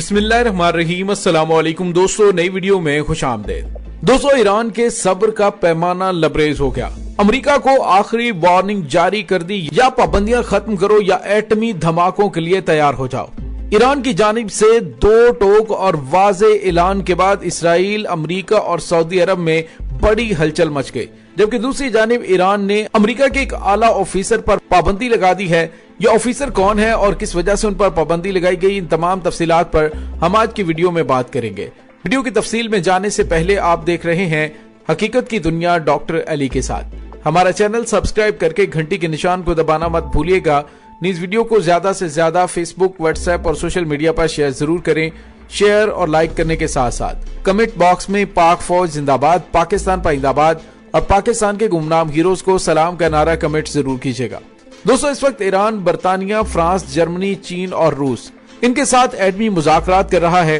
बिस्मिल्लाहिर्रहमानिर्रहीम। अस्सलाम वालेकुम दोस्तों, नई वीडियो में खुश आमदेद। दोस्तों, ईरान के सब्र का पैमाना लबरेज हो गया। अमेरिका को आखिरी वार्निंग जारी कर दी, या पाबंदियां खत्म करो या एटमी धमाकों के लिए तैयार हो जाओ। ईरान की जानिब से दो टोक और वाज़े ऐलान के बाद इसराइल, अमेरिका और सऊदी अरब में बड़ी हलचल मच गई, जबकि दूसरी जानिब ईरान ने अमेरिका के एक आला ऑफिसर पर पाबंदी लगा दी है। ये ऑफिसर कौन है और किस वजह से उन पर पाबंदी लगाई गई, इन तमाम तफसीलात पर हम आज की वीडियो में बात करेंगे। वीडियो की तफसील में जाने से पहले आप देख रहे हैं हकीकत की दुनिया डॉक्टर अली के साथ। हमारा चैनल सब्सक्राइब करके घंटी के निशान को दबाना मत भूलिएगा। इस वीडियो को ज्यादा से ज्यादा फेसबुक, व्हाट्सएप और सोशल मीडिया पर शेयर जरूर करें। शेयर और लाइक करने के साथ साथ कमेंट बॉक्स में पाक फौज जिंदाबाद, पाकिस्तान पाइंदाबाद और पाकिस्तान के गुमनाम हीरोज को सलाम का नारा कमेंट जरूर कीजिएगा। दोस्तों, इस वक्त ईरान, बरतानिया, फ्रांस, जर्मनी, चीन और रूस इनके साथ एटमी मुज़ाकरात कर रहा है।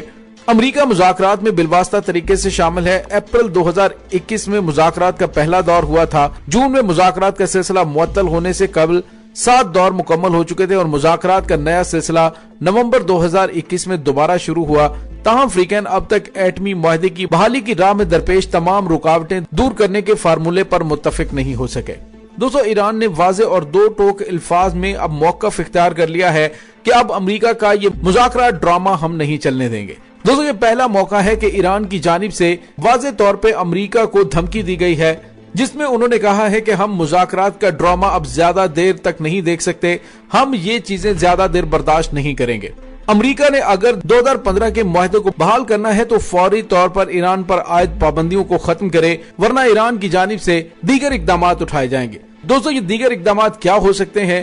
अमेरिका मुज़ाकरात में बिलवास्ता तरीके से शामिल है। अप्रैल 2021 में मुज़ाकरात का पहला दौर हुआ था। जून में मुज़ाकरात का सिलसिला मुअत्तल होने से कबल 7 दौर मुकम्मल हो चुके थे और मुज़ाकरात का नया सिलसिला नवंबर 2021 में दोबारा शुरू हुआ। ताहम फ्रीकैन अब तक एटमी मुआहदे की बहाली की राह में दरपेश तमाम रुकावटें दूर करने के फार्मूले पर मुत्तफिक नहीं हो सके। दोस्तों, ईरान ने वाज़े और दो टोक अल्फाज में अब मौक़िफ़ इख्तियार कर लिया है कि अब अमेरिका का ये मुज़ाकरात ड्रामा हम नहीं चलने देंगे। दोस्तों, ये पहला मौका है कि ईरान की जानिब से वाज़े तौर पे अमेरिका को धमकी दी गई है, जिसमें उन्होंने कहा है कि हम मुज़ाकरात का ड्रामा अब ज्यादा देर तक नहीं देख सकते, हम ये चीजें ज्यादा देर बर्दाश्त नहीं करेंगे। अमेरिका ने अगर 2015 के मुआहदे को बहाल करना है तो फौरी तौर पर ईरान पर आयद पाबंदियों को खत्म करे, वरना ईरान की जानिब से दीगर इकदाम उठाए जाएंगे। दोस्तों, ये दीगर इकदाम क्या हो सकते हैं?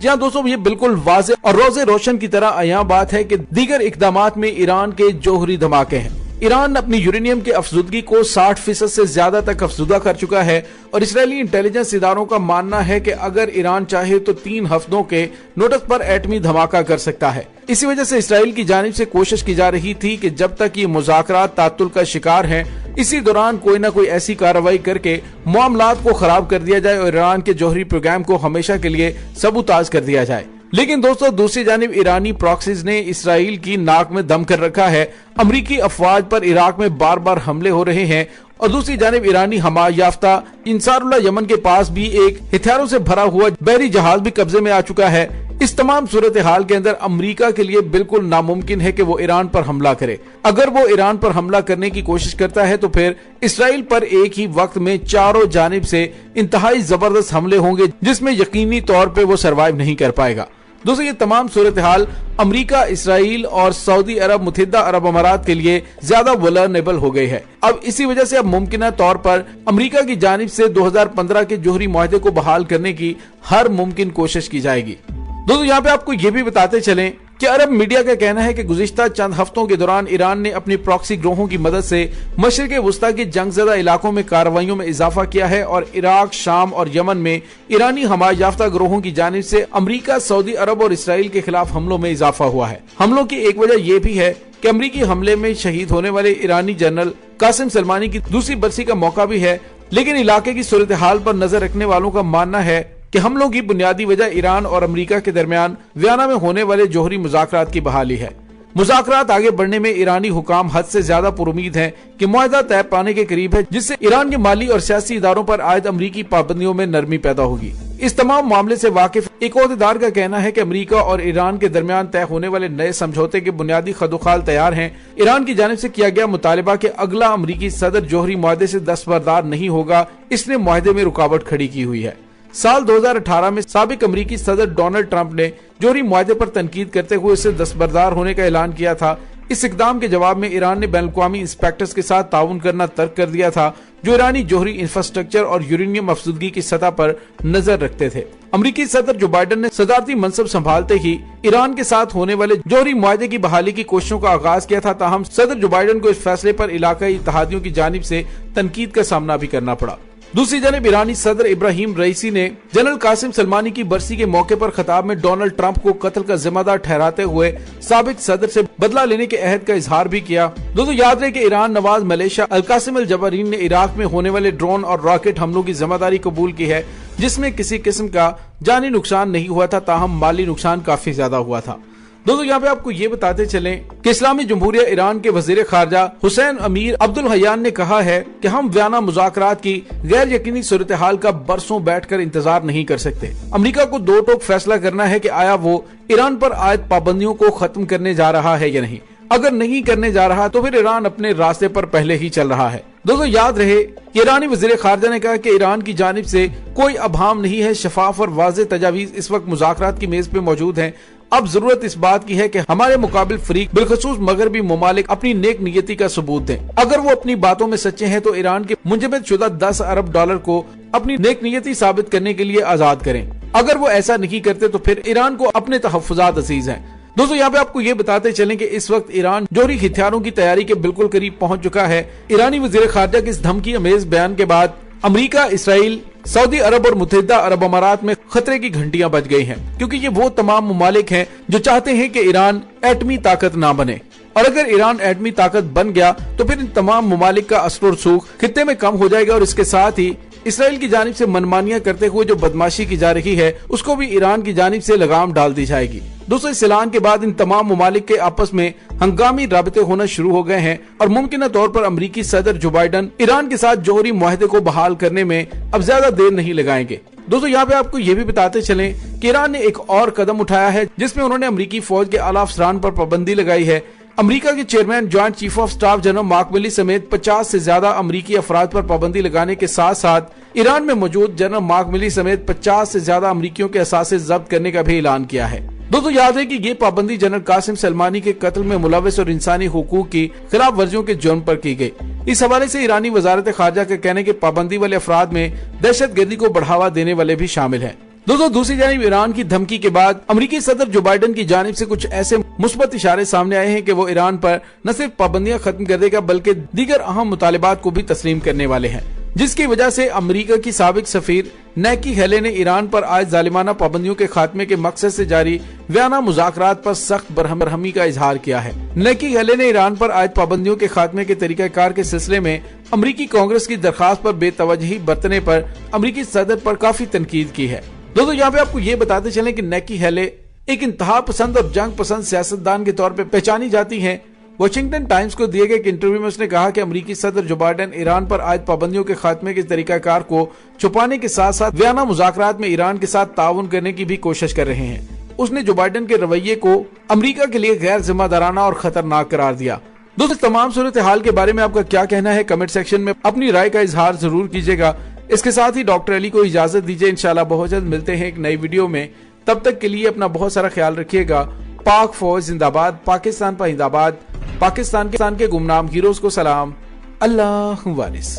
जहाँ दोस्तों ये बिल्कुल वाज़े और रोज़े रोशन की तरह अयां बात है कि दीगर इकदामात में ईरान के जौहरी धमाके हैं। ईरान अपनी यूरेनियम की अफजुदगी को 60% से ज्यादा तक अफजुदा कर चुका है और इजरायली इंटेलिजेंस इदारों का मानना है कि अगर ईरान चाहे तो 3 हफ्तों के नोटिस पर एटमी धमाका कर सकता है। इसी वजह से इसराइल की जानिब से कोशिश की जा रही थी कि जब तक ये मुज़ाकरात तातुल का शिकार हैं, इसी दौरान कोई ना कोई ऐसी कार्रवाई करके मामलात को खराब कर दिया जाए और ईरान के जौहरी प्रोग्राम को हमेशा के लिए सबूताज कर दिया जाए। लेकिन दोस्तों, दूसरी जानिब ईरानी प्रॉक्सीज ने इसराइल की नाक में दम कर रखा है। अमरीकी अफवाज पर इराक में बार बार हमले हो रहे हैं और दूसरी जानिब ईरानी हमायत याफ्ता इंसारुल्लाह यमन के पास भी एक हथियारों से भरा हुआ बहरी जहाज भी कब्जे में आ चुका है। इस तमाम सूरत हाल के अंदर अमेरिका के लिए बिल्कुल नामुमकिन है कि वो ईरान पर हमला करे। अगर वो ईरान पर हमला करने की कोशिश करता है तो फिर इसराइल पर एक ही वक्त में चारों जानिब से इंतहाई जबरदस्त हमले होंगे, जिसमें यकीनी तौर पे वो सरवाइव नहीं कर पाएगा। दोस्तों, ये तमाम सूरत हाल अमरीका, इसराइल और सऊदी अरब, मुत्तहिदा अरब अमारात के लिए ज्यादा वल्नरेबल हो गई है। अब इसी वजह से अब मुमकिन तौर पर अमरीका की जानिब से 2015 के जौहरी मुआहदे को बहाल करने की हर मुमकिन कोशिश की जाएगी। दोस्तों, यहाँ पे आपको ये भी बताते चलें कि अरब मीडिया का कहना है कि गुज़िश्ता चंद हफ्तों के दौरान ईरान ने अपनी प्रॉक्सी ग्रोहों की मदद से मशरिक़ वुस्ता के जंगज़दा इलाकों में कार्रवाइयों में इजाफा किया है और इराक, शाम और यमन में ईरानी हमायत याफ्ता ग्रोहों की जानिब से अमरीका, सऊदी अरब और इसराइल के खिलाफ हमलों में इजाफा हुआ है। हमलों की एक वजह यह भी है कि अमरीकी हमले में शहीद होने वाले ईरानी जनरल कासिम सलमानी की दूसरी बरसी का मौका भी है। लेकिन इलाके की सूरत हाल पर नजर रखने वालों का मानना है कि हमलों की बुनियादी वजह ईरान और अमेरिका के दरमियान वियना में होने वाले जौहरी मुज़ाकरात की बहाली है। मुज़ाकरात आगे बढ़ने में ईरानी हुकाम हद से ज्यादा पुरुमीद हैं कि मुआहदा तय पाने के करीब है, जिससे ईरान के माली और सियासी इदारों पर आयद अमरीकी पाबंदियों में नरमी पैदा होगी। इस तमाम मामले से वाकिफ एक ओहदेदार का कहना है कि अमेरिका और ईरान के दरमियान तय होने वाले नए समझौते के बुनियादी खदोखाल तैयार हैं। ईरान की जानिब से किया गया मुतालिबा कि अगला अमरीकी सदर जौहरी मुआहदे से दस्तबरदार नहीं होगा, इसने मुआहदे में रुकावट खड़ी की हुई है। साल 2018 में साबिक अमरीकी सदर डोनाल्ड ट्रंप ने जौहरी मुआहदे पर तनकीद करते हुए इससे दस्तबरदार होने का ऐलान किया था। इस इकदाम के जवाब में ईरान ने बैनुल-अक़वामी इंस्पेक्टर्स के साथ ताउन करना तर्क कर दिया था, जो ईरानी जौहरी इंफ्रास्ट्रक्चर और यूरेनियम अफजुदगी की सतह पर नजर रखते थे। अमरीकी सदर जो बाइडन ने सदारती मनसब संभालते ही ईरान के साथ होने वाले जौहरी मुआहदे की बहाली की कोशिशों का आगाज किया था। ताहम सदर जो बाइडन को इस फैसले पर इलाकाई इत्तेहादियों की जानिब से तनकीद का सामना भी करना पड़ा। दूसरी जानिब ईरानी सदर इब्राहिम रईसी ने जनरल कासिम सलमानी की बरसी के मौके पर खिताब में डोनाल्ड ट्रंप को कत्ल का जिम्मेदार ठहराते हुए साबिक सदर से बदला लेने के अहद का इजहार भी किया। दोस्तों, याद रहे कि ईरान नवाज मलेशिया अल-कासिम अल-जबारीन ने इराक में होने वाले ड्रोन और रॉकेट हमलों की जिम्मेदारी कबूल की है, जिसमें किसी किस्म का जानी नुकसान नहीं हुआ था, ताहम माली नुकसान काफी ज्यादा हुआ था। दोस्तों यहाँ पे आपको ये बताते चलें कि इस्लामी जमहूरिया ईरान के वजीर खारजा हुसैन अमीर अब्दुल हयान ने कहा है कि हम वियना मुज़ाकरात की गैर यकीनी सूरत हाल का बरसों बैठकर इंतजार नहीं कर सकते। अमेरिका को दो टोक फैसला करना है कि आया वो ईरान पर आयद पाबंदियों को खत्म करने जा रहा है या नहीं। अगर नहीं करने जा रहा तो फिर ईरान अपने रास्ते पर पहले ही चल रहा है। दोस्तों याद रहे कि ईरानी वजीर खारजा ने कहा कि ईरान की जानिब से कोई अभाम नहीं है, शफाफ और वाज़ेह तजावीज़ इस वक्त मुज़ाकरात की मेज पे मौजूद हैं। अब जरूरत इस बात की है कि हमारे मुकाबिल फरीक बिलखसूस मगरबी ममालिक अपनी नेक नियति का सबूत दें। अगर वो अपनी बातों में सच्चे हैं तो ईरान के मुंजमद शुदा 10 अरब डॉलर को अपनी नेक नियति साबित करने के लिए आजाद करें। अगर वो ऐसा नहीं करते तो फिर ईरान को अपने तहफ़्फ़ुज़ात अज़ीज़ हैं। दोस्तों यहाँ पे आपको ये बताते चलें कि इस वक्त ईरान जोहरी हथियारों की तैयारी के बिल्कुल करीब पहुंच चुका है। ईरानी वजीर खारजा के इस धमकी अमेज बयान के बाद अमेरिका, इसराइल, सऊदी अरब और मुत्तहिदा अरब अमारात में खतरे की घंटियां बज गई हैं, क्योंकि ये वो तमाम मुमालिक हैं जो चाहते हैं कि ईरान एटमी ताकत ना बने। और अगर ईरान एटमी ताकत बन गया तो फिर इन तमाम मुमालिक का असर और सूख खित्ते में कम हो जाएगा और इसके साथ ही इसराइल की जानिब से मनमानियां करते हुए जो बदमाशी की जा रही है उसको भी ईरान की जानिब से लगाम डाल दी जाएगी। दोस्तों इस ऐलान के बाद इन तमाम मुमालिक के आपस में हंगामी राबते होना शुरू हो गए हैं और मुमकिन तौर पर अमरीकी सदर जो बाइडन ईरान के साथ जोहरी मुआहदे को बहाल करने में अब ज्यादा देर नहीं लगाएंगे। दोस्तों यहाँ पे आपको ये भी बताते चलें कि ईरान ने एक और कदम उठाया है जिसमें उन्होंने अमरीकी फौज के आला अफसरान पर पाबंदी लगाई है। अमेरिका के chairman joint chief of staff general mark मिली समेत 50 से ज्यादा अमरीकी अफराद पर पाबंदी लगाने के साथ साथ ईरान में मौजूद जनरल मार्क मिली समेत 50 से ज्यादा अमरीकियों के असासे जब्त करने का भी ऐलान किया है। दोस्तों याद है कि ये पाबंदी जनरल कासिम सलमानी के कत्ल में मुलव्वस और इंसानी हुकूक की खिलाफ वर्जियों के जुर्म पर की गई। इस हवाले से ईरानी वजारत खारजा का कहना है कि पाबंदी वाले अफराद में दहशत गर्दी को बढ़ावा देने वाले भी शामिल हैं। दोस्तों दूसरी जानिब ईरान की धमकी के बाद अमेरिकी सदर जो बाइडन की जानिब से कुछ ऐसे मुस्बत इशारे सामने आए हैं कि वो ईरान पर न सिर्फ पाबंदियां खत्म कर देगा बल्कि दीगर अहम मुतालिबात को भी तस्लीम करने वाले हैं, जिसकी वजह से अमेरिका की साबिक सफीर नैकी हेले ने ईरान पर आयद जालिमाना पाबंदियों के खात्मे के मकसद से जारी वियना मुज़ाकरात पर सख्त बरहमी का इजहार किया है। नैकी हेले ने ईरान पर आयद पाबंदियों के खात्मे के तरीकाकार के सिलसिले में अमरीकी कांग्रेस की दरखास्त पर बेतवजही बरतने पर अमरीकी सदर पर काफी तनकीद की है। दोस्तों यहाँ पे आपको ये बताते चलें कि नैकी हेले एक इंतहा पसंद और जंग पसंद सियासतदान के तौर पर पहचानी जाती हैं। वाशिंगटन टाइम्स को दिए गए एक इंटरव्यू में उसने कहा कि अमेरिकी सदर जो बाइडन ईरान पर आयद पाबंदियों के खात्मे के तरीकाकार को छुपाने के साथ साथ वियना मुज़ाकरात में ईरान के साथ ताउन करने की भी कोशिश कर रहे हैं। उसने जो बाइडन के रवैये को अमेरिका के लिए गैर जिम्मेदाराना और खतरनाक करार दिया। दोस्तों तमाम सूरत हाल के बारे में आपका क्या कहना है, कमेंट सेक्शन में अपनी राय का इजहार जरूर कीजिएगा। इसके साथ ही डॉक्टर अली को इजाजत दीजिए। इंशाल्लाह बहुत जल्द मिलते हैं एक नई वीडियो में। तब तक के लिए अपना बहुत सारा ख्याल रखिएगा। पाक फौज जिंदाबाद, पाकिस्तान पर जिंदाबाद, पाकिस्तान के गुमनाम हीरोज को सलाम, अल्लाह वारिस।